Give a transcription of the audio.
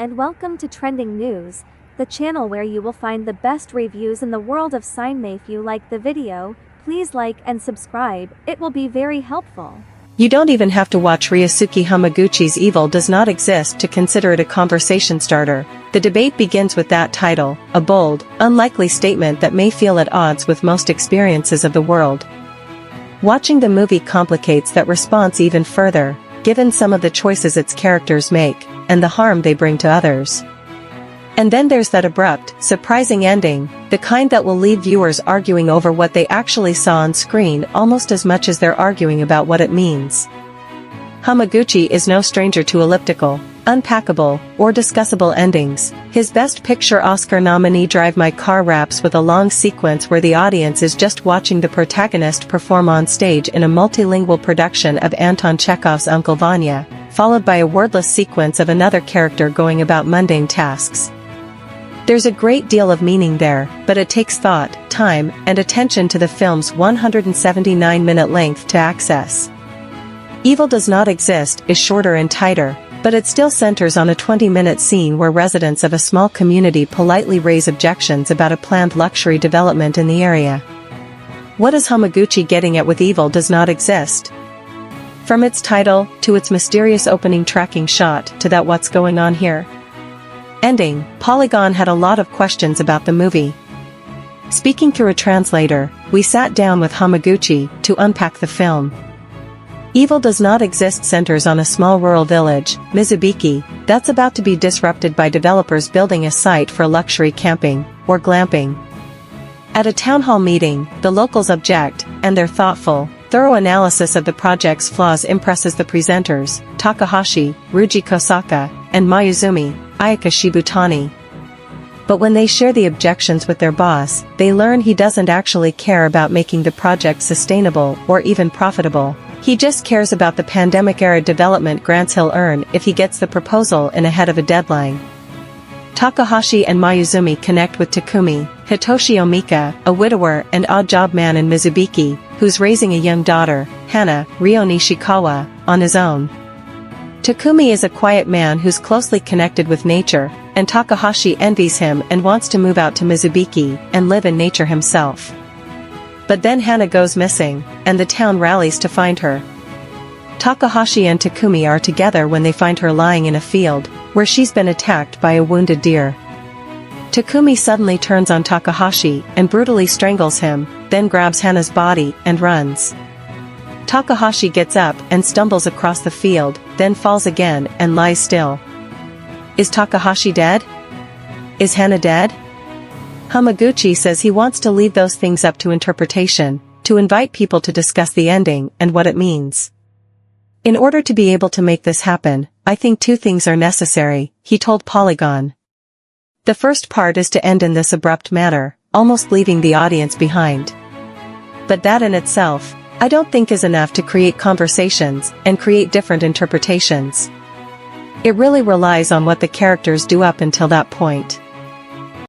and welcome to Trending News, the channel where you will find the best reviews in the world of cinema. If you like the video, please like and subscribe, it will be very helpful. You don't even have to watch Ryûsuke Hamaguchi's Evil Does Not Exist to consider it a conversation starter. The debate begins with that title, a bold, unlikely statement that may feel at odds with most experiences of the world. Watching the movie complicates that response even further, given some of the choices its characters make, and the harm they bring to others. And then there's that abrupt, surprising ending, the kind that will leave viewers arguing over what they actually saw on screen almost as much as they're arguing about what it means. Hamaguchi is no stranger to elliptical, unpackable, or discussable endings. His Best Picture Oscar nominee Drive My Car wraps with a long sequence where the audience is just watching the protagonist perform on stage in a multilingual production of Anton Chekhov's Uncle Vanya, followed by a wordless sequence of another character going about mundane tasks. There's a great deal of meaning there, but it takes thought, time, and attention to the film's 179-minute length to access. Evil Does Not Exist is shorter and tighter, but it still centers on a 20-minute scene where residents of a small community politely raise objections about a planned luxury development in the area. What is Hamaguchi getting at with Evil Does Not Exist? From its title, to its mysterious opening tracking shot, to that what's going on here? Ending, Polygon had a lot of questions about the movie. Speaking through a translator, we sat down with Hamaguchi to unpack the film. Evil Does Not Exist centers on a small rural village, Mizubiki, that's about to be disrupted by developers building a site for luxury camping, or glamping. At a town hall meeting, the locals object, and their thoughtful, thorough analysis of the project's flaws impresses the presenters, Takahashi, Ruji Kosaka, and Mayuzumi, Ayaka Shibutani. But when they share the objections with their boss, they learn he doesn't actually care about making the project sustainable or even profitable. He just cares about the pandemic-era development grants he'll earn if he gets the proposal in ahead of a deadline. Takahashi and Mayuzumi connect with Takumi, Hitoshi Omika, a widower and odd-job man in Mizubiki, who's raising a young daughter, Hana, Ryo Nishikawa, on his own. Takumi is a quiet man who's closely connected with nature, and Takahashi envies him and wants to move out to Mizubiki and live in nature himself. But then Hana goes missing, and the town rallies to find her. Takahashi and Takumi are together when they find her lying in a field, where she's been attacked by a wounded deer. Takumi suddenly turns on Takahashi and brutally strangles him, then grabs Hana's body and runs. Takahashi gets up and stumbles across the field, then falls again and lies still. Is Takahashi dead? Is Hana dead? Hamaguchi says he wants to leave those things up to interpretation, to invite people to discuss the ending and what it means. In order to be able to make this happen, I think two things are necessary, he told Polygon. The first part is to end in this abrupt manner, almost leaving the audience behind. But that in itself, I don't think is enough to create conversations and create different interpretations. It really relies on what the characters do up until that point.